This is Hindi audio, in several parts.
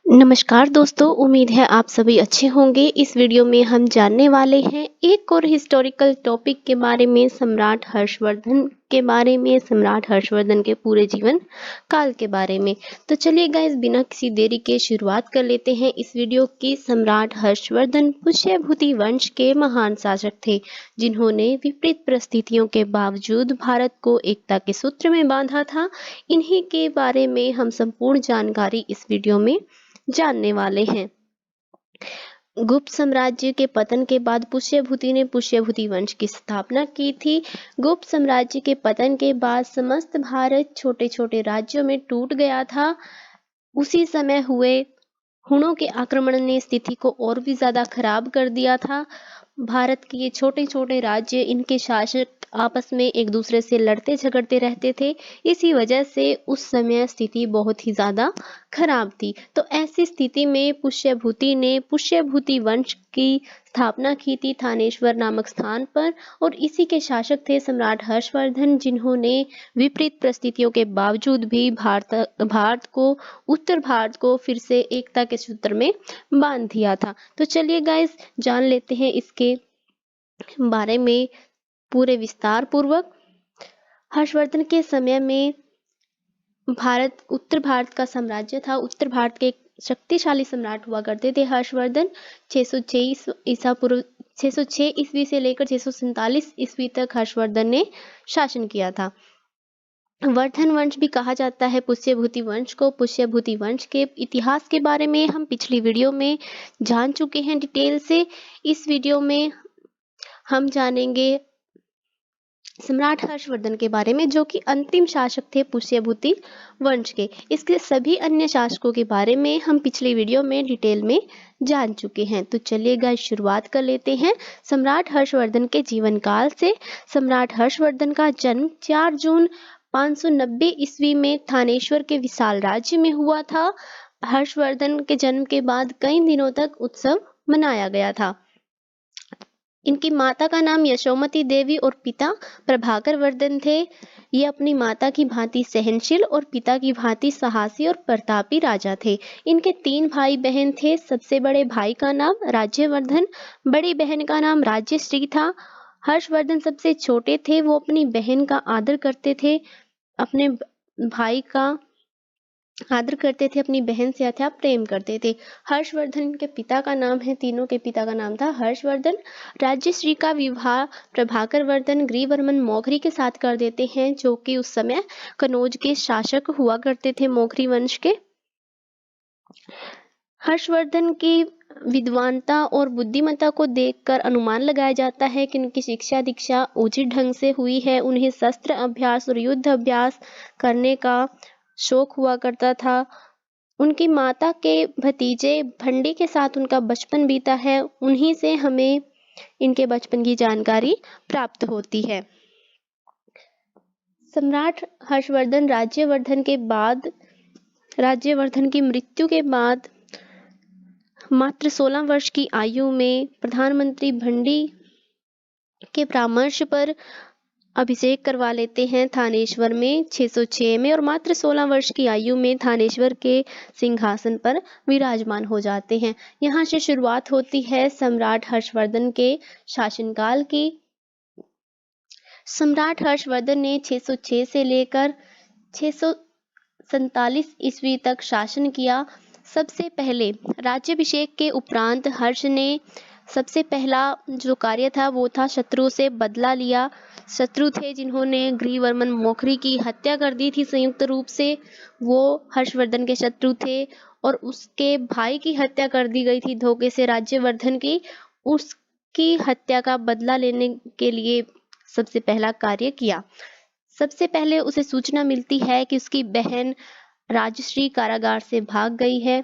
नमस्कार दोस्तों, उम्मीद है आप सभी अच्छे होंगे। इस वीडियो में हम जानने वाले हैं एक और हिस्टोरिकल टॉपिक के बारे में, सम्राट हर्षवर्धन के बारे में, सम्राट हर्षवर्धन के पूरे जीवन काल के बारे में। तो चलिए गाइस, बिना किसी देरी के शुरुआत कर लेते हैं इस वीडियो की। सम्राट हर्षवर्धन पुष्यभूति वंश के महान शासक थे, जिन्होंने विपरीत परिस्थितियों के बावजूद भारत को एकता के सूत्र में बांधा था। इन्हीं के बारे में हम संपूर्ण जानकारी इस वीडियो में जानने वाले हैं। गुप्त साम्राज्य के पतन के बाद पुष्यभूति ने पुष्यभूति वंश की स्थापना की थी। गुप्त साम्राज्य के पतन के बाद समस्त भारत छोटे छोटे राज्यों में टूट गया था। उसी समय हुए हुणों के आक्रमण ने स्थिति को और भी ज्यादा खराब कर दिया था। भारत के ये छोटे छोटे राज्य, इनके शासक आपस में एक दूसरे से लड़ते झगड़ते रहते थे। इसी वजह से उस समय स्थिति बहुत ही ज्यादा खराब थी। तो ऐसी स्थिति में पुष्यभूति ने पुष्यभूति वंश की स्थापना की थी थानेश्वर नामक स्थान पर, और इसी के शासक थे सम्राट हर्षवर्धन, जिन्होंने विपरीत परिस्थितियों के बावजूद भी उत्तर भारत को फिर से एकता के सूत्र में बांध दिया था। तो चलिए गाइस, जान लेते हैं इसके बारे में पूरे विस्तार पूर्वक। हर्षवर्धन के समय में उत्तर भारत का साम्राज्य था। उत्तर भारत के एक शक्तिशाली सम्राट हुआ करते थे हर्षवर्धन। 606 ईसा पूर्व 606 ईस्वी से लेकर 647 ईस्वी तक हर्षवर्धन ने शासन किया था। वर्धन वंश भी कहा जाता है पुष्यभूति वंश को। पुष्यभूति वंश के इतिहास के बारे में हम पिछली वीडियो में जान चुके हैं डिटेल से। इस वीडियो में हम जानेंगे सम्राट हर्षवर्धन के बारे में, जो कि अंतिम शासक थे पुष्यभूति वंश के। इसके सभी अन्य शासकों के बारे में हम पिछली वीडियो में डिटेल में जान चुके हैं। तो चलिए गाइस, शुरुआत कर लेते हैं सम्राट हर्षवर्धन के जीवन काल से। सम्राट हर्षवर्धन का जन्म 4 जून 590 ईस्वी में थानेश्वर के विशाल राज्य में हुआ था। हर्षवर्धन के जन्म के बाद कई दिनों तक उत्सव मनाया गया था। इनकी माता का नाम यशोमती देवी और पिता प्रभाकर वर्धन थे। ये अपनी माता की भांति सहनशील और पिता की भांति साहसी और प्रतापी राजा थे। इनके 3 भाई बहन थे। सबसे बड़े भाई का नाम राज्यवर्धन, बड़ी बहन का नाम राज्यश्री था। हर्षवर्धन सबसे छोटे थे। वो अपनी बहन का आदर करते थे, अपने भाई का आदर करते थे, अपनी बहन से अथाह प्रेम करते थे। हर्षवर्धन के पिता का नाम है, तीनों के पिता का नाम था हर्षवर्धन। राज्यश्री का विवाह प्रभाकर वर्धन ग्रीवर्मन मौखरी के साथ कर देते हैं, जो कि उस समय कनौज के शासक हुआ करते थे, मौखरी वंश के। हर्षवर्धन की विद्वानता और बुद्धिमत्ता को देखकर अनुमान लगाया जाता है कि उनकी शिक्षा दीक्षा उचित ढंग से हुई है। उन्हें शस्त्र अभ्यास और युद्ध अभ्यास करने का शौक हुआ करता था। उनकी माता के भतीजे भंडी के साथ उनका बचपन बीता है। उन्हीं से हमें इनके बचपन की जानकारी प्राप्त होती है। सम्राट हर्षवर्धन राज्यवर्धन की मृत्यु के बाद मात्र 16 वर्ष की आयु में प्रधानमंत्री भंडी के परामर्श पर अभिषेक करवा लेते हैं थानेश्वर में 606 में, और मात्र 16 वर्ष की आयु में थानेश्वर के सिंहासन पर विराजमान हो जाते हैं। यहाँ से शुरुआत होती है सम्राट हर्षवर्धन के शासनकाल की। सम्राट हर्षवर्धन ने 606 से लेकर 647 ईस्वी तक शासन किया। सबसे पहले राज्याभिषेक के उपरांत हर्ष ने सबसे पहला जो कार्य था वो था शत्रु से बदला लिया। शत्रु थे जिन्होंने ग्रीवर्मन मौखरी की हत्या कर दी थी संयुक्त रूप से, वो हर्षवर्धन के शत्रु थे, और उसके भाई की हत्या कर दी गई थी धोखे से राज्यवर्धन की। उसकी हत्या का बदला लेने के लिए सबसे पहला कार्य किया। सबसे पहले उसे सूचना मिलती है कि उसकी बहन राजश्री कारागार से भाग गई है,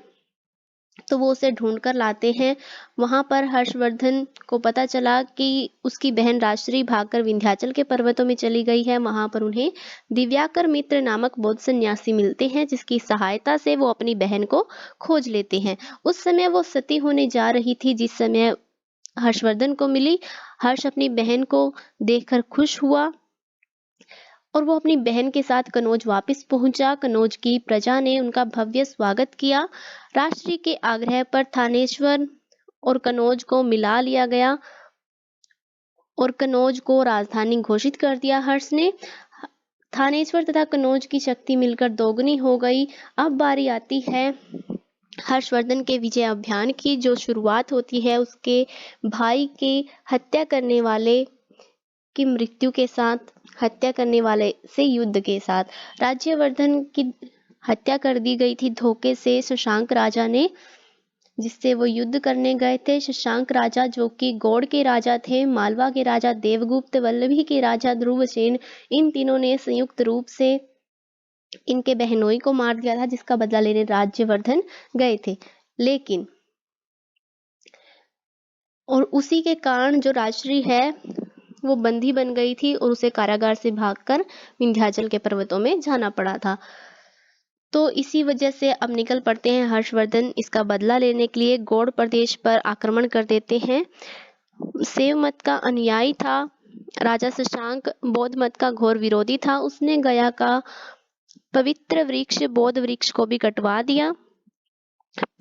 तो वो उसे ढूंढ कर लाते हैं। वहां पर हर्षवर्धन को पता चला कि उसकी बहन राजश्री भागकर विंध्याचल के पर्वतों में चली गई है। वहां पर उन्हें दिव्याकर मित्र नामक बौद्ध सन्यासी मिलते हैं, जिसकी सहायता से वो अपनी बहन को खोज लेते हैं। उस समय वो सती होने जा रही थी जिस समय हर्षवर्धन को मिली। हर्ष अपनी बहन को देखकर खुश हुआ और वो अपनी बहन के साथ कनौज वापस पहुंचा। कनौज की प्रजा ने उनका भव्य स्वागत किया। राष्ट्र के आग्रह पर थानेश्वर और कनौज को मिला लिया गया और कनौज को राजधानी घोषित कर दिया हर्ष ने। थानेश्वर तथा कनौज की शक्ति मिलकर दोगुनी हो गई। अब बारी आती है हर्षवर्धन के विजय अभियान की, जो शुरुआत होती है उसके भाई के हत्या करने वाले की मृत्यु के साथ, हत्या करने वाले से युद्ध के साथ। राज्यवर्धन की हत्या कर दी गई थी धोखे से शशांक राजा ने, जिससे वो युद्ध करने गए थे। शशांक राजा जो कि गौड़ के राजा थे, मालवा के राजा देवगुप्त, वल्लभी के राजा ध्रुवसेन, इन तीनों ने संयुक्त रूप से इनके बहनोई को मार दिया था, जिसका बदला लेने राज्यवर्धन गए थे। लेकिन और उसी के कारण जो राजश्री है वो बंदी बन गई थी और उसे कारागार से भागकर विंध्याचल के पर्वतों में जाना पड़ा था। तो इसी वजह से अब निकल पड़ते हैं हर्षवर्धन इसका बदला लेने के लिए। गौड़ प्रदेश पर आक्रमण कर देते हैं। शैव मत का अनुयायी था राजा शशांक, बौद्ध मत का घोर विरोधी था। उसने गया का पवित्र वृक्ष बोध वृक्ष को भी कटवा दिया।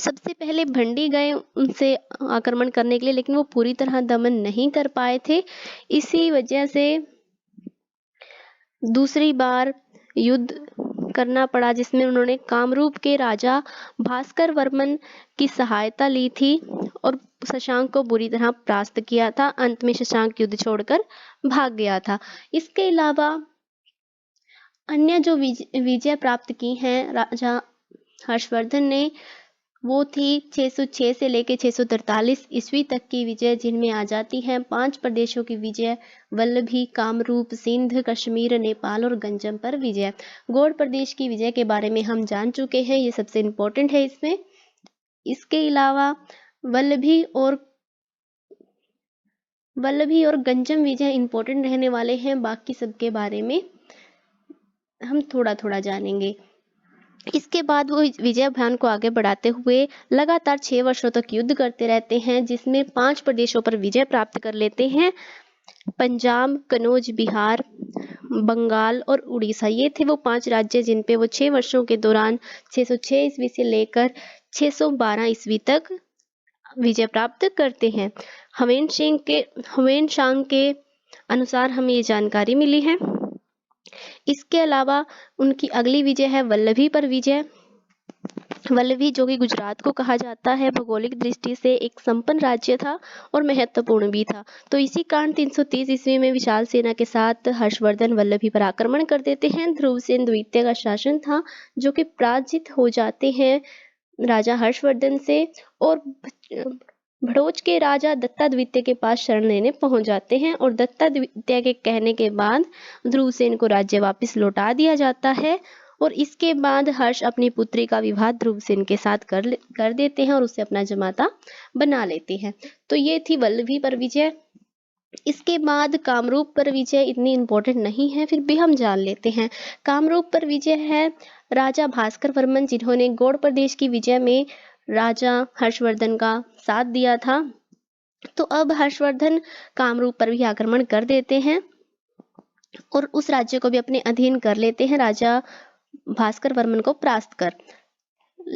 सबसे पहले भंडी गए उनसे आक्रमण करने के लिए, लेकिन वो पूरी तरह दमन नहीं कर पाए थे। इसी वजह से दूसरी बार युद्ध करना पड़ा, जिसमें उन्होंने कामरूप के राजा भास्कर वर्मन की सहायता ली थी और शशांक को बुरी तरह परास्त किया था। अंत में शशांक युद्ध छोड़कर भाग गया था। इसके अलावा अन्य जो विजय प्राप्त की हैं राजा हर्षवर्धन ने, वो थी 606 से लेकर 643 ईस्वी तक की विजय, जिनमें आ जाती हैं 5 प्रदेशों की विजय: वल्लभी, कामरूप, सिंध, कश्मीर, नेपाल और गंजम पर विजय। गौड़ प्रदेश की विजय के बारे में हम जान चुके हैं, ये सबसे इम्पोर्टेंट है इसमें। इसके अलावा वल्लभी और गंजम विजय इम्पोर्टेंट रहने वाले हैं। बाकी सबके बारे में हम थोड़ा थोड़ा जानेंगे। इसके बाद वो विजय अभियान को आगे बढ़ाते हुए लगातार 6 वर्षों तक युद्ध करते रहते हैं, जिसमें 5 प्रदेशों पर विजय प्राप्त कर लेते हैं: पंजाब, कनौज, बिहार, बंगाल और उड़ीसा। ये थे वो 5 राज्य जिन पे वो 6 वर्षों के दौरान 606 ईस्वी से लेकर 612 ईस्वी तक विजय प्राप्त करते हैं। हवेन सांग के अनुसार हमें ये जानकारी मिली है। इसके अलावा उनकी अगली विजय है वल्लभी पर विजय। वल्लभी, जो कि गुजरात को कहा जाता है, भौगोलिक दृष्टि से एक संपन्न राज्य था और महत्वपूर्ण भी था। तो इसी कारण 330 ईस्वी में विशाल सेना के साथ हर्षवर्धन वल्लभी पर आक्रमण कर देते हैं। ध्रुवसेन द्वितीय का शासन था, जो कि पराजित हो जाते हैं राजा हर्षवर्धन से और भड़ोच के राजा दत्ता द्वितीय के पास शरण लेने पहुंच जाते हैं और दत्ता द्वितीय के कहने के बाद ध्रुवसेन को राज्य वापस लौटा दिया जाता है। और इसके बाद हर्ष अपनी पुत्री का विवाह ध्रुवसेन के साथ कर देते हैं और उसे अपना जमाता बना लेते हैं। तो ये थी वल्लभी पर विजय। इसके बाद कामरूप पर विजय इतनी इंपॉर्टेंट नहीं है, फिर भी हम जान लेते हैं। कामरूप पर विजय है राजा भास्कर वर्मन, जिन्होंने गौड़ प्रदेश की विजय में राजा हर्षवर्धन का साथ दिया था। तो अब हर्षवर्धन कामरूप पर भी आक्रमण कर देते हैं और उस राज्य को भी अपने अधीन कर लेते हैं राजा भास्कर वर्मन को परास्त कर।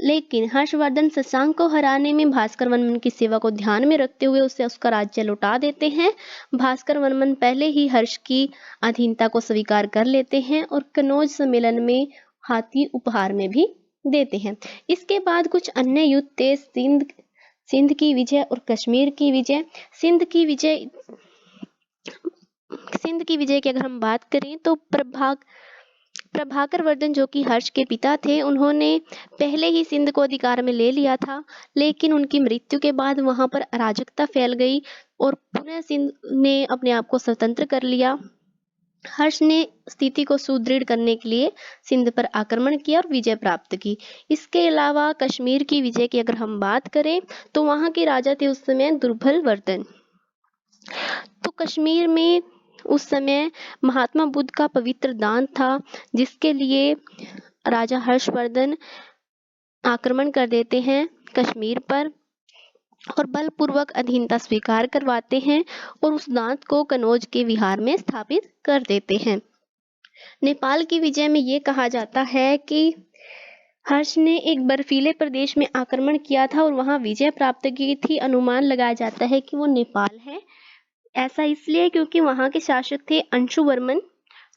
लेकिन हर्षवर्धन शशांक को हराने में भास्कर वर्मन की सेवा को ध्यान में रखते हुए उसे उसका राज्य लौटा देते हैं। भास्कर वर्मन पहले ही हर्ष की अधीनता को स्वीकार कर लेते हैं और कनौज सम्मेलन में हाथी उपहार में भी देते हैं। इसके बाद कुछ अन्य युद्ध थे: सिंध की विजय और कश्मीर की विजय। सिंध की विजय की अगर हम बात करें तो प्रभाकर वर्धन, जो कि हर्ष के पिता थे, उन्होंने पहले ही सिंध को अधिकार में ले लिया था, लेकिन उनकी मृत्यु के बाद वहां पर अराजकता फैल गई और पुनः सिंध ने अपने आप को स्वतंत्र कर लिया। हर्ष ने स्थिति को सुदृढ़ करने के लिए सिंध पर आक्रमण किया और विजय प्राप्त की। इसके अलावा कश्मीर की विजय की अगर हम बात करें तो वहां के राजा थे उस समय दुर्बल वर्धन। तो कश्मीर में उस समय महात्मा बुद्ध का पवित्र दान था, जिसके लिए राजा हर्षवर्धन आक्रमण कर देते हैं कश्मीर पर और बलपूर्वक अधीनता स्वीकार करवाते हैं और उस दांत को कनौज के विहार में स्थापित कर देते हैं। नेपाल की विजय में ये कहा जाता है कि हर्ष ने एक बर्फीले प्रदेश में आक्रमण किया था और वहां विजय प्राप्त की थी। अनुमान लगाया जाता है कि वो नेपाल है। ऐसा इसलिए क्योंकि वहां के शासक थे अंशुवर्मन,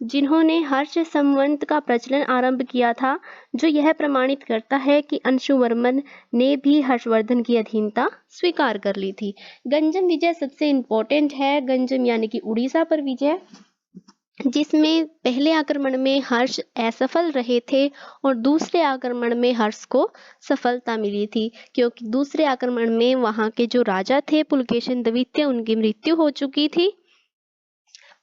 जिन्होंने हर्ष संवत का प्रचलन आरंभ किया था, जो यह प्रमाणित करता है कि अंशुवर्मन ने भी हर्षवर्धन की अधीनता स्वीकार कर ली थी। गंजम विजय सबसे इम्पोर्टेंट है। गंजम यानी कि उड़ीसा पर विजय, जिसमें पहले आक्रमण में हर्ष असफल रहे थे और दूसरे आक्रमण में हर्ष को सफलता मिली थी, क्योंकि दूसरे आक्रमण में वहां के जो राजा थे पुलकेशिन द्वितीय, उनकी मृत्यु हो चुकी थी।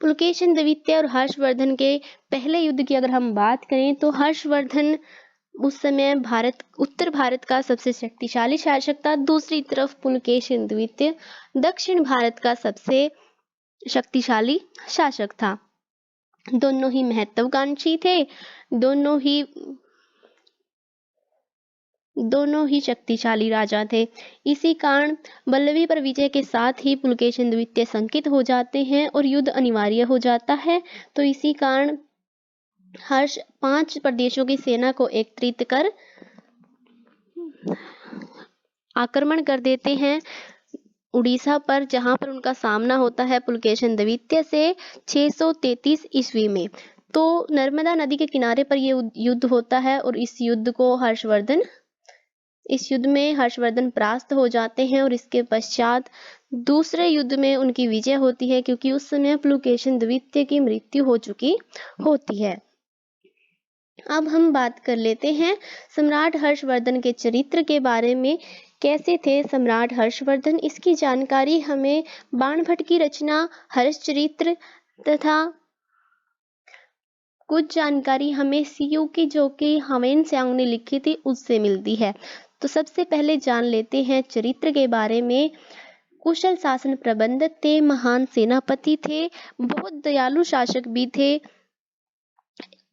पुलकेशिन द्वितीय और हर्षवर्धन के पहले युद्ध की अगर हम बात करें तो हर्षवर्धन उस समय उत्तर भारत का सबसे शक्तिशाली शासक था। दूसरी तरफ पुलकेशिन द्वितीय दक्षिण भारत का सबसे शक्तिशाली शासक था। दोनों ही महत्वाकांक्षी थे, दोनों ही शक्तिशाली राजा थे। इसी कारण बल्लवी पर विजय के साथ ही पुलकेशिन द्वितीय शंकित हो जाते हैं और युद्ध अनिवार्य हो जाता है। तो इसी कारण हर्ष 5 प्रदेशों की सेना को एकत्रित कर आक्रमण कर देते हैं उड़ीसा पर, जहां पर उनका सामना होता है पुलकेशिन द्वितीय से 633 ईस्वी में। तो नर्मदा नदी के किनारे पर यह युद्ध होता है और इस युद्ध में हर्षवर्धन परास्त हो जाते हैं और इसके पश्चात दूसरे युद्ध में उनकी विजय होती है, क्योंकि उस समय पुलकेशिन द्वितीय की मृत्यु हो चुकी होती है। अब हम बात कर लेते हैं सम्राट हर्षवर्धन के चरित्र के बारे में। कैसे थे सम्राट हर्षवर्धन, इसकी जानकारी हमें बाणभट्ट की रचना हर्षचरित्र तथा कुछ जानकारी हमें सीयू की, जो कि ह्वेनसांग ने लिखी थी, उससे मिलती है। तो सबसे पहले जान लेते हैं चरित्र के बारे में। कुशल शासन प्रबंधक थे, महान सेनापति थे, बहुत दयालु शासक भी थे,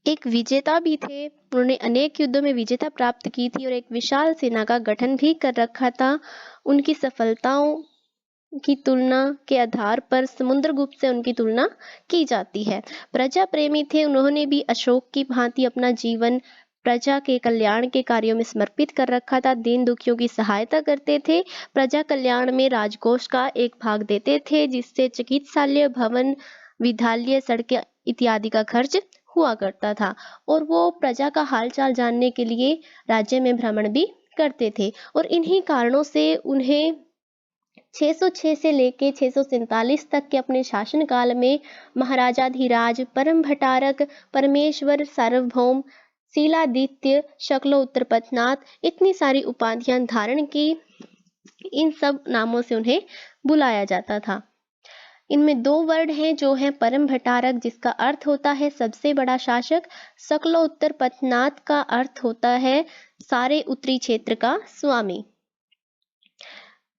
एक विजेता भी थे। उन्होंने अनेक युद्धों में विजेता प्राप्त की थी और एक विशाल सेना का गठन भी कर रखा था। उनकी सफलताओं की तुलना के आधार पर समुद्रगुप्त से उनकी तुलना की जाती है। प्रजा प्रेमी थे, उन्होंने भी अशोक की भांति अपना जीवन प्रजा के कल्याण के कार्यों में समर्पित कर रखा था। दीन दुखियों की सहायता करते थे, प्रजा कल्याण में राजकोष का एक भाग देते थे, जिससे चिकित्सालय, भवन, विद्यालय, सड़कें इत्यादि का खर्च हुआ करता था। और वो प्रजा का हालचाल जानने के लिए राज्य में भ्रमण भी करते थे। और इन्हीं कारणों से उन्हें 606 से लेके 647 तक के अपने शासनकाल में महाराजाधिराज, परम भट्टारक, परमेश्वर, सार्वभौम, शीलादित्य, शकलो उत्तरपथनाथ, इतनी सारी उपाधियां धारण की। इन सब नामों से उन्हें बुलाया जाता था। इनमें 2 वर्ड हैं, जो है परम भट्टारक, जिसका अर्थ होता है सबसे बड़ा शासक। शकलो उत्तरपथनाथ का अर्थ होता है सारे उत्तरी क्षेत्र का स्वामी।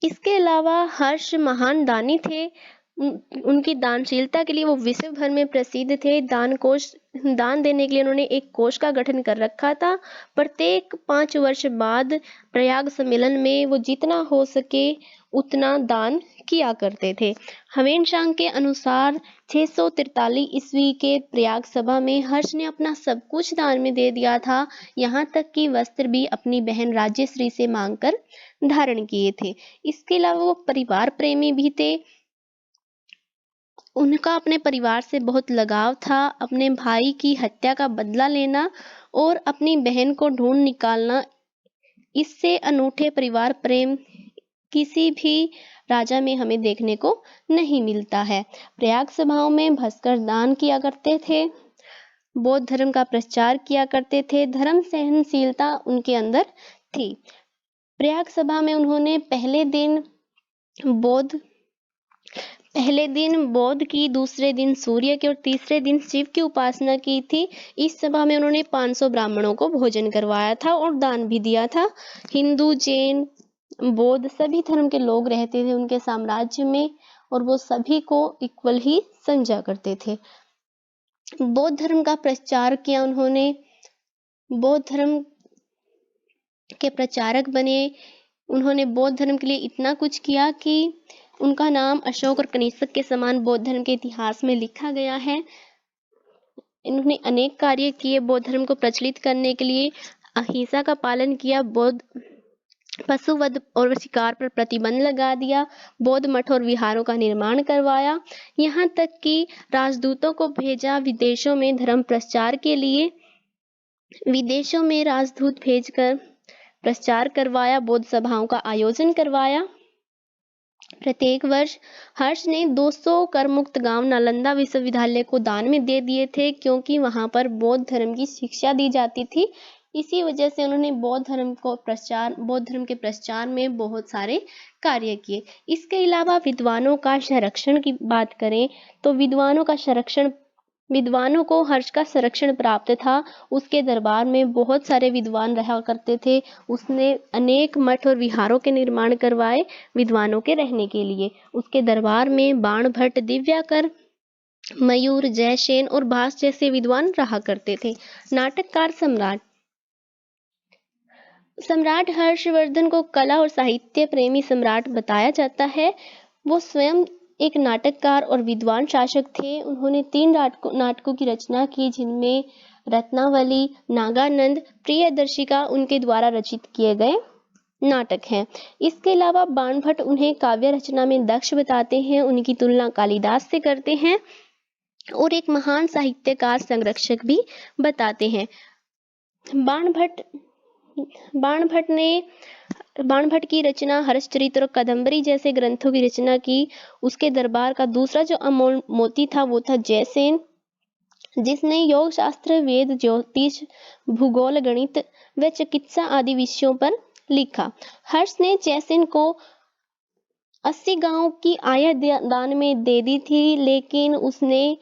इसके अलावा हर्ष महान दानी थे। उनकी दानशीलता के लिए वो विश्व भर में प्रसिद्ध थे। दान देने के लिए उन्होंने एक कोष का गठन कर रखा था। प्रत्येक 5 वर्ष बाद प्रयाग सम्मेलन में वो जितना हो सके उतना दान किया करते थे। ह्वेनसांग के अनुसार 643 ईस्वी के प्रयाग सभा में हर्ष ने अपना सब कुछ दान में दे दिया था, यहाँ तक कि वस्त्र भी अपनी बहन राज्यश्री से मांगकर धारण किए थे। इसके अलावा वो परिवार प्रेमी भी थे। उनका अपने परिवार से बहुत लगाव था। अपने भाई की हत्या का बदला लेना और अपनी बहन को ढूंढ निकालना, इससे अनूठे परिवार प्रेम किसी भी राजा में हमें देखने को नहीं मिलता है। प्रयाग सभाओं में भस्कर दान किया करते थे, बौद्ध धर्म का प्रचार किया करते थे, धर्म सहनशीलता उनके अंदर थी। प्रयाग सभा में उन्होंने पहले दिन बौद्ध की, दूसरे दिन सूर्य की और तीसरे दिन शिव की उपासना की थी। इस सभा में उन्होंने 500 ब्राह्मणों को भोजन करवाया था और दान भी दिया था। हिंदू, जैन, बौद्ध सभी धर्म के लोग रहते थे उनके साम्राज्य में और वो सभी को इक्वल ही समझा करते थे। बौद्ध धर्म का प्रचार किया उन्होंने, बौद्ध धर्म के प्रचारक बने। उन्होंने बौद्ध धर्म के लिए इतना कुछ किया कि उनका नाम अशोक और कनिष्क के समान बौद्ध धर्म के इतिहास में लिखा गया है। इन्होंने अनेक कार्य किए बौद्ध धर्म को प्रचलित करने के लिए। अहिंसा का पालन किया, बौद्ध पशुवध और शिकार पर प्रतिबंध लगा दिया, बौद्ध मठ और विहारों का निर्माण करवाया, यहाँ तक कि राजदूतों को भेजा विदेशों में धर्म प्रचार के लिए। विदेशों में राजदूत भेजकर प्रचार करवाया, बौद्ध सभाओं का आयोजन करवाया। प्रत्येक वर्ष हर्ष ने 200 करमुक्त गांव नालंदा विश्वविद्यालय को दान में दे दिए थे, क्योंकि वहां पर बौद्ध धर्म की शिक्षा दी जाती थी। इसी वजह से उन्होंने बौद्ध धर्म के प्रचार में बहुत सारे कार्य किए। इसके अलावा विद्वानों का संरक्षण की बात करें तो विद्वानों को हर्ष का संरक्षण प्राप्त था। उसके दरबार में बहुत सारे विद्वान रहा करते थे। उसने अनेक मठ और विहारों के निर्माण करवाए विद्वानों के रहने के लिए। उसके दरबार में बाणभट्ट, दिव्याकर, मयूर, जयसेन और भास जैसे विद्वान रहा करते थे। नाटककार सम्राट हर्षवर्धन को कला और साहित्य प्रेमी सम्राट बताया जाता है। वो स्वयं एक नाटककार और विद्वान शासक थे। उन्होंने 3 नाटकों की रचना की, जिनमें रत्नावली, नागानंद, प्रियदर्शिका उनके द्वारा रचित किए गए नाटक हैं। इसके अलावा बाणभट्ट उन्हें काव्य रचना में दक्ष बताते हैं। उनकी तुलना कालिदास से करते हैं और एक महान साहित्यकार संरक्षक भी बताते हैं। बाणभट्ट की रचना हर्षचरित्र और कादंबरी जैसे ग्रंथों की रचना की। उसके दरबार का दूसरा जो अमोल मोती था वो था जयसेन, जिसने योग शास्त्र, वेद, ज्योतिष, भूगोल, गणित व चिकित्सा आदि विषयों पर लिखा। हर्ष ने जयसेन को 80 गांव की आय दान में दे दी थी, लेकिन उसने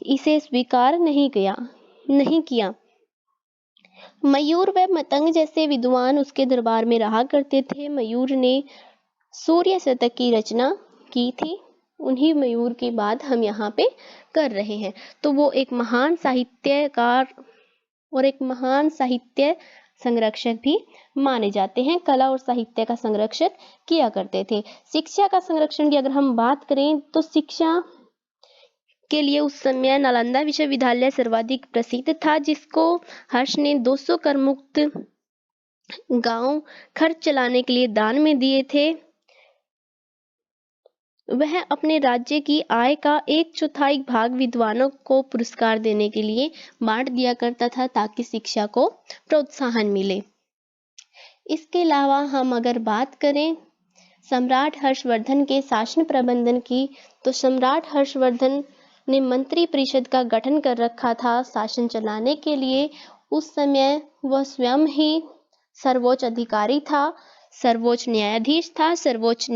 इसे स्वीकार नहीं किया। मयूर व मतंग जैसे विद्वान उसके दरबार में रहा करते थे। मयूर ने सूर्य शतक की रचना की थी। उन्हीं मयूर की बात हम यहाँ पे कर रहे हैं। तो वो एक महान साहित्यकार और एक महान साहित्य संरक्षक भी माने जाते हैं। कला और साहित्य का संरक्षण किया करते थे। शिक्षा का संरक्षण की अगर हम बात करें तो शिक्षा के लिए उस समय नालंदा विश्वविद्यालय सर्वाधिक प्रसिद्ध था, जिसको हर्ष ने 200 करमुक्त गांव खर्च चलाने के लिए दान में दिए थे। वह अपने राज्य की आय का 1/4 भाग विद्वानों को पुरस्कार देने के लिए बांट दिया करता था, ताकि शिक्षा को प्रोत्साहन मिले। इसके अलावा हम अगर बात करें सम्राट हर्षवर्धन के शासन प्रबंधन की, तो सम्राट हर्षवर्धन ने मंत्री परिषद का गठन कर रखा था शासन चलाने के लिए। उस समय वह स्वयं ही सर्वोच्च अधिकारी था, सर्वोच्च न्यायाधीश था, सर्वोच्च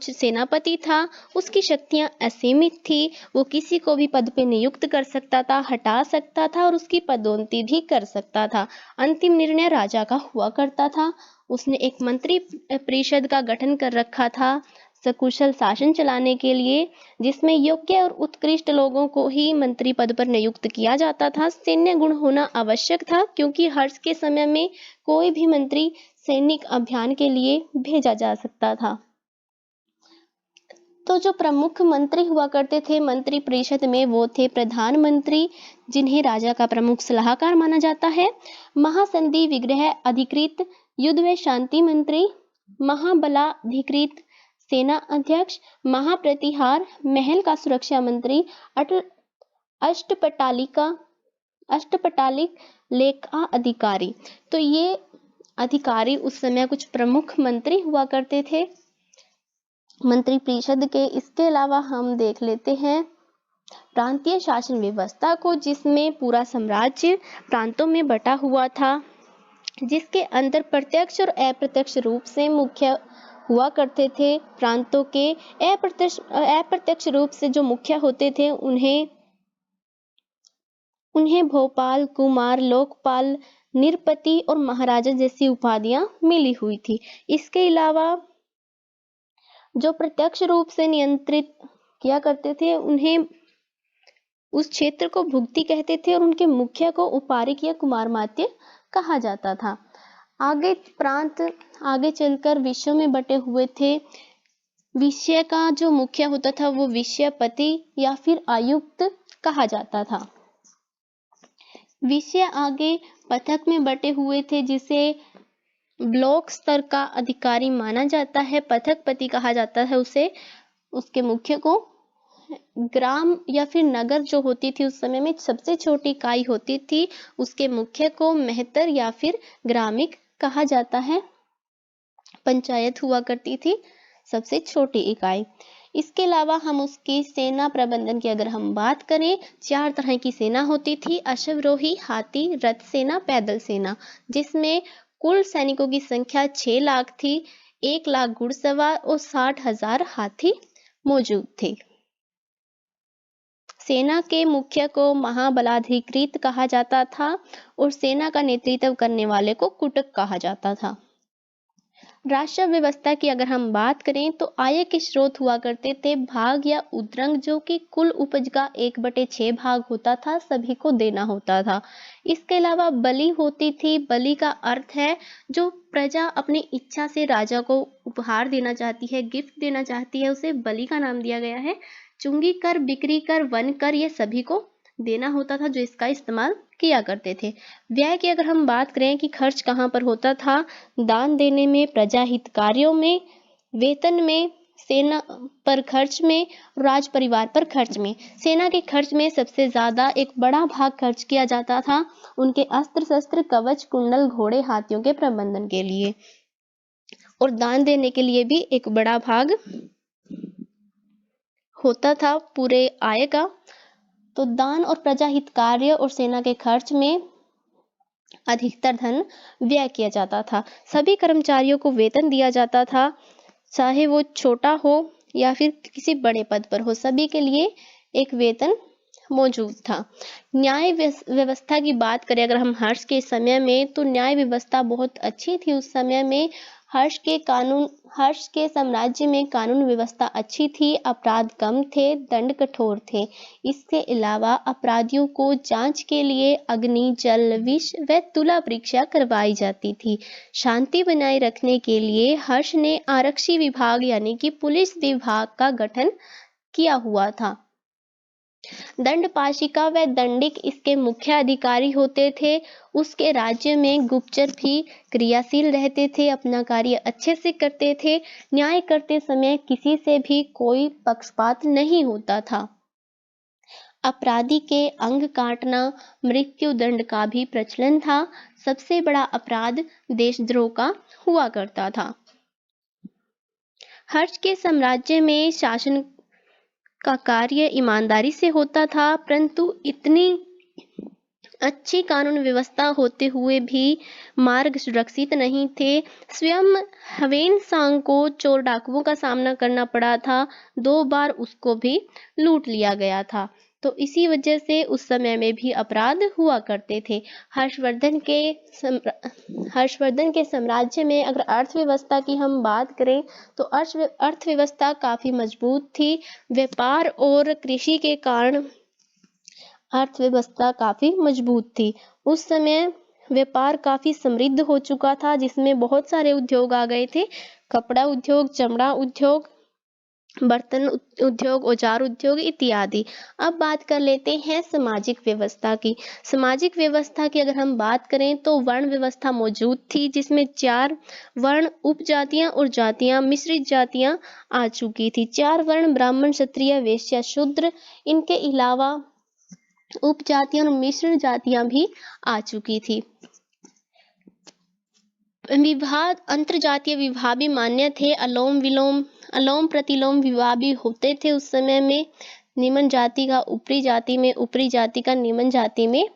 सेनापति था। उसकी शक्तियां असीमित थी। वो किसी को भी पद पे नियुक्त कर सकता था, हटा सकता था और उसकी पदोन्नति भी कर सकता था। अंतिम निर्णय राजा का हुआ करता था। उसने एक मंत्री परिषद का गठन कर रखा था सकुशल शासन चलाने के लिए, जिसमें योग्य और उत्कृष्ट लोगों को ही मंत्री पद पर नियुक्त किया जाता था। सैन्य गुण होना आवश्यक था, क्योंकि हर्ष के समय में कोई भी मंत्री सैनिक अभियान के लिए भेजा जा सकता था। तो जो प्रमुख मंत्री हुआ करते थे मंत्री परिषद में, वो थे प्रधानमंत्री, जिन्हें राजा का प्रमुख सलाहकार माना जाता है, महासंधि विग्रह अधिकृत, युद्ध व शांति मंत्री, महाबलाधिकृत, सेना अध्यक्ष, महाप्रतिहार, महल का सुरक्षा मंत्री, अष्टपटालिक लेखा अधिकारी। तो ये अधिकारी उस समय कुछ प्रमुख मंत्री हुआ करते थे मंत्री परिषद के। इसके अलावा हम देख लेते हैं प्रांतीय शासन व्यवस्था को, जिसमें पूरा साम्राज्य प्रांतों में बटा हुआ था, जिसके अंदर प्रत्यक्ष और अप्रत्यक्ष रूप से मुख्य हुआ करते थे। प्रांतों के अप्रत्यक्ष रूप से जो मुख्य होते थे उन्हें भोपाल, कुमार, लोकपाल, निरपति और महाराजा जैसी उपाधियां मिली हुई थी। इसके अलावा जो प्रत्यक्ष रूप से नियंत्रित किया करते थे उन्हें उस क्षेत्र को भुक्ति कहते थे, और उनके मुखिया को उपारिक या कुमारमात्य कहा जाता था। प्रांत आगे चलकर विषयों में बटे हुए थे। विषय का जो मुखिया होता था वो विषयपति या फिर आयुक्त कहा जाता था। विषय आगे पथक में बटे हुए थे, जिसे ब्लॉक स्तर का अधिकारी माना जाता है। पथकपति कहा जाता है उसे। उसके मुख्य को ग्राम या फिर नगर जो होती थी उस समय में सबसे छोटी इकाई होती थी, उसके मुख्य को मेहतर या फिर ग्रामिक कहा जाता है। पंचायत हुआ करती थी सबसे छोटी इकाई। इसके अलावा हम उसकी सेना प्रबंधन की अगर हम बात करें, 4 तरह की सेना होती थी: अश्वरोही, हाथी, रथ सेना, पैदल सेना, जिसमें कुल सैनिकों की संख्या 6 लाख थी। 1 लाख घुड़सवार और 60,000 हाथी मौजूद थे। सेना के मुख्य को महाबलाधिकृत कहा जाता था और सेना का नेतृत्व करने वाले को कुटक कहा जाता था। राष्ट्र व्यवस्था की अगर हम बात करें तो आय के स्रोत हुआ करते थे भाग या उद्रंग, जो कि कुल उपज का 1/6 भाग होता था, सभी को देना होता था। इसके अलावा बलि होती थी। बलि का अर्थ है जो प्रजा अपनी इच्छा से राजा को उपहार देना चाहती है, गिफ्ट देना चाहती है, उसे बलि का नाम दिया गया है। चुंगी कर, बिक्री कर, वन कर, ये सभी को देना होता था जो इसका इस्तेमाल किया करते थे। व्यय की अगर हम बात करें कि खर्च कहाँ पर होता था, दान देने में, प्रजा हित कार्यों में, वेतन में, सेना पर खर्च में, राज परिवार पर खर्च में। सेना के खर्च में सबसे ज्यादा एक बड़ा भाग खर्च किया जाता था उनके अस्त्र शस्त्र, कवच, कुंडल, घोड़े, हाथियों के प्रबंधन के लिए, और दान देने के लिए भी एक बड़ा भाग होता था पूरे आय का। तो दान और प्रजा हित कार्य और सेना के खर्च में अधिकतर धन व्यय किया जाता था। सभी कर्मचारियों को वेतन दिया जाता था, चाहे वो छोटा हो या फिर किसी बड़े पद पर हो, सभी के लिए एक वेतन मौजूद था। न्याय व्यवस्था की बात करें अगर हम हर्ष के समय में, तो न्याय व्यवस्था बहुत अच्छी थी उस समय में। हर्ष के साम्राज्य में कानून व्यवस्था अच्छी थी, अपराध कम थे, दंड कठोर थे। इसके अलावा अपराधियों को जांच के लिए अग्नि, जल, विष व तुला परीक्षा करवाई जाती थी। शांति बनाए रखने के लिए हर्ष ने आरक्षी विभाग यानी कि पुलिस विभाग का गठन किया हुआ था। दंडपाशिका व दंडिक इसके मुख्य अधिकारी होते थे। उसके राज्य में गुप्तचर भी क्रियाशील रहते थे, अपना कार्य अच्छे से करते थे। न्याय करते समय किसी से भी कोई पक्षपात नहीं होता था। अपराधी के अंग काटना, मृत्यु दंड का भी प्रचलन था। सबसे बड़ा अपराध देशद्रोह का हुआ करता था। हर्ष के साम्राज्य में शासन का कार्य ईमानदारी से होता था, परंतु इतनी अच्छी कानून व्यवस्था होते हुए भी मार्ग सुरक्षित नहीं थे। स्वयं ह्वेन-सांग को चोर डाकुओं का सामना करना पड़ा था। 2 बार उसको भी लूट लिया गया था। तो इसी वजह से उस समय में भी अपराध हुआ करते थे। हर्षवर्धन के साम्राज्य में अगर अर्थव्यवस्था की हम बात करें तो अर्थव्यवस्था काफी मजबूत थी। व्यापार और कृषि के कारण अर्थव्यवस्था काफी मजबूत थी। उस समय व्यापार काफी समृद्ध हो चुका था, जिसमें बहुत सारे उद्योग आ गए थे: कपड़ा उद्योग, चमड़ा उद्योग, बर्तन उद्योग, औजार उद्योग इत्यादि। अब बात कर लेते हैं सामाजिक व्यवस्था की। सामाजिक व्यवस्था की अगर हम बात करें तो वर्ण व्यवस्था मौजूद थी, जिसमें 4 वर्ण, उपजातियां और जातियां, मिश्रित जातियां आ चुकी थी। 4 वर्ण ब्राह्मण, क्षत्रिय, वैश्य, शूद्र। इनके अलावा उपजातियां और मिश्र जातियां भी आ चुकी थी। विवाह, अंतरजातीय विवाह भी मान्य थे। अलोम विलोम, अलोम प्रतिलोम विवाह भी होते थे उस समय में। निम्न जाति का ऊपरी जाति में, ऊपरी जाति का निम्न जाति में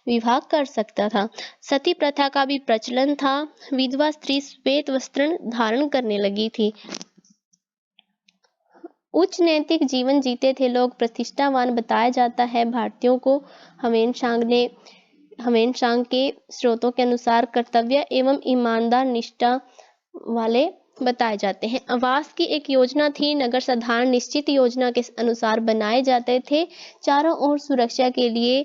विवाह कर सकता था। सती प्रथा का भी प्रचलन था। विधवा स्त्री श्वेत वस्त्र धारण करने लगी थी। उच्च नैतिक जीवन जीते थे लोग, प्रतिष्ठावान बताया जाता है भारतीयों को। ह्वेन-सांग के स्रोतों के अनुसार कर्तव्य एवं ईमानदार निष्ठा वाले बताए जाते हैं। आवास की एक योजना थी। नगर साधारण निश्चित योजना के अनुसार बनाए जाते थे। चारों ओर सुरक्षा के लिए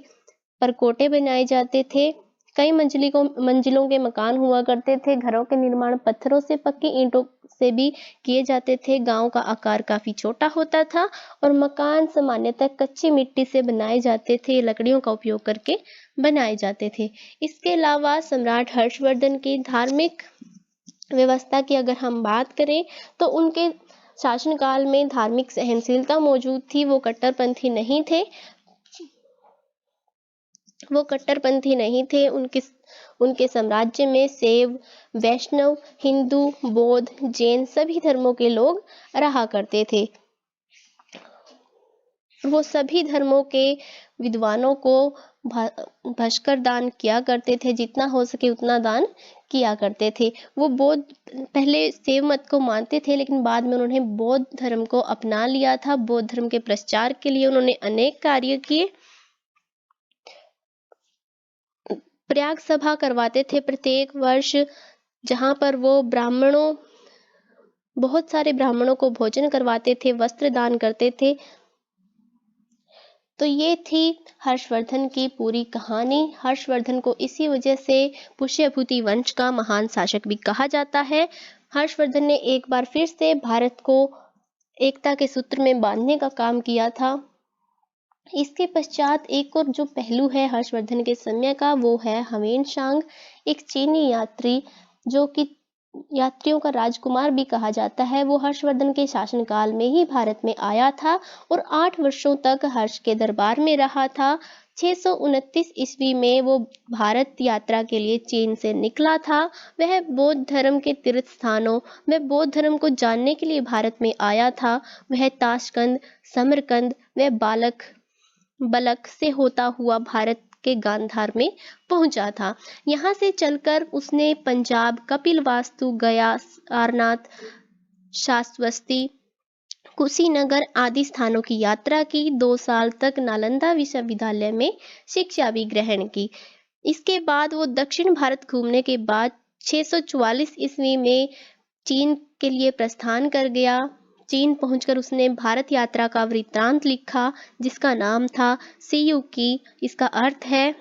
परकोटे बनाए जाते थे। कई मंजिलों के मकान हुआ करते थे। घरों के निर्माण पत्थरों से, पक्की ईंटों से भी किए जाते थे। गांव का आकार काफी छोटा होता था और मकान सामान्यतः कच्ची मिट्टी से बनाए जाते थे, लकड़ियों का उपयोग करके बनाए जाते थे। इसके अलावा सम्राट हर्षवर्धन की धार्मिक व्यवस्था की अगर हम बात करें तो उनके शासनकाल में धार्मिक सहनशीलता मौजूद थी। वो कट्टरपंथी नहीं थे। उनके साम्राज्य में शैव, वैष्णव, हिंदू, बौद्ध, जैन सभी धर्मों के लोग रहा करते थे। वो सभी धर्मों के विद्वानों को भास्कर दान किया करते थे, जितना हो सके उतना दान किया करते थे। वो बौद्ध पहले शैव मत को मानते थे, लेकिन बाद में उन्होंने बौद्ध धर्म को अपना लिया था। बौद्ध धर्म के प्रचार के लिए उन्होंने अनेक कार्य किए। प्रयाग सभा करवाते थे प्रत्येक वर्ष, जहां पर वो बहुत सारे ब्राह्मणों को भोजन करवाते थे, वस्त्र दान करते थे। तो ये थी हर्षवर्धन की पूरी कहानी। हर्षवर्धन को इसी वजह से पुष्यभूति वंश का महान शासक भी कहा जाता है। हर्षवर्धन ने एक बार फिर से भारत को एकता के सूत्र में बांधने का काम किया था। इसके पश्चात एक और जो पहलू है हर्षवर्धन के समय का, वो है ह्वेनसांग, एक चीनी यात्री जो कि यात्रियों का राजकुमार भी कहा जाता है। वो हर्षवर्धन के शासनकाल में ही भारत में आया था और 8 वर्षों तक हर्ष के दरबार में रहा था। 629 ईस्वी में वो भारत यात्रा के लिए चीन से निकला था। वह बौद्ध धर्म के तीर्थ स्थानों में बौद्ध धर्म को जानने के लिए भारत में आया था। वह ताशकंद, समरकंद व बलख से होता हुआ भारत के गांधार में पहुंचा था। यहाँ से चलकर उसने पंजाब, कपिलवास्तु, गया, सारनाथ, श्रावस्ती, कुशीनगर आदि स्थानों की यात्रा की। 2 साल तक नालंदा विश्वविद्यालय में शिक्षा भी ग्रहण की। इसके बाद वो दक्षिण भारत घूमने के बाद 644 ईस्वी में चीन के लिए प्रस्थान कर गया। चीन पहुंचकर उसने भारत यात्रा का वृत्तांत लिखा, जिसका नाम था सियुकी। इसका अर्थ है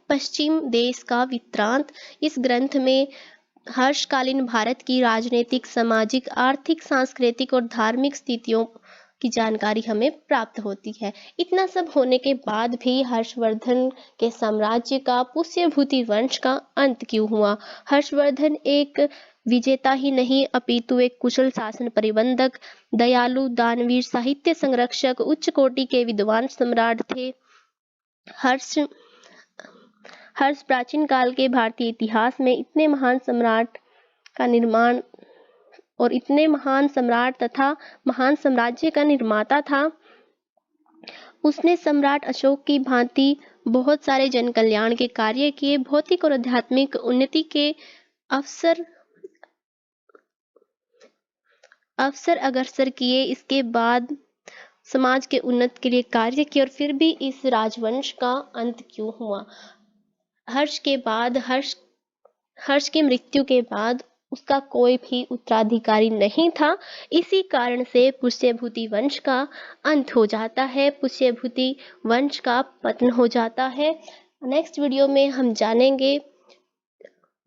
पश्चिम देश का वृत्तांत। इस ग्रंथ में हर्षकालीन भारत की राजनीतिक, सामाजिक, आर्थिक, सांस्कृतिक और धार्मिक स्थितियों की जानकारी हमें प्राप्त होती है। इतना सब होने के बाद भी हर्षवर्धन के साम्राज्य का, पुष्यभूति वंश का अंत क्यों हुआ? हर्षवर्धन एक विजेता ही नहीं अपितु एक कुशल शासन प्रबंधक, दयालु, दानवीर, साहित्य संरक्षक, उच्च कोटि के विद्वान सम्राट थे। हर्ष प्राचीन काल के भारतीय इतिहास में इतने महान सम्राट का निर्माण और इतने महान सम्राट तथा महान साम्राज्य का निर्माता था। उसने सम्राट अशोक की भांति बहुत सारे जन कल्याण के कार्य किए, भौतिक और आध्यात्मिक उन्नति के अवसर अग्रसर किए। इसके बाद समाज के उन्नति के लिए कार्य किए और फिर भी इस राजवंश का अंत क्यों हुआ? हर्ष की मृत्यु के बाद उसका कोई भी उत्तराधिकारी नहीं था। इसी कारण से पुष्यभूति वंश का अंत हो जाता है, पुष्यभूति वंश का पतन हो जाता है। नेक्स्ट वीडियो में हम जानेंगे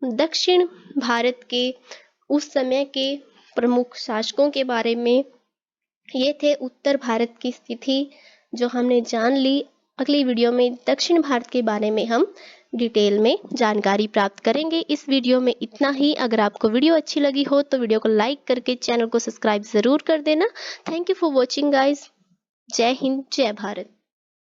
दक्षिण भारत के उस समय के प्रमुख शासकों के बारे में। ये थे उत्तर भारत की स्थिति जो हमने जान ली। अगली वीडियो में दक्षिण भारत के बारे में हम डिटेल में जानकारी प्राप्त करेंगे। इस वीडियो में इतना ही। अगर आपको वीडियो अच्छी लगी हो तो वीडियो को लाइक करके चैनल को सब्सक्राइब जरूर कर देना। Thank you for watching guys. जय हिंद, जय भारत।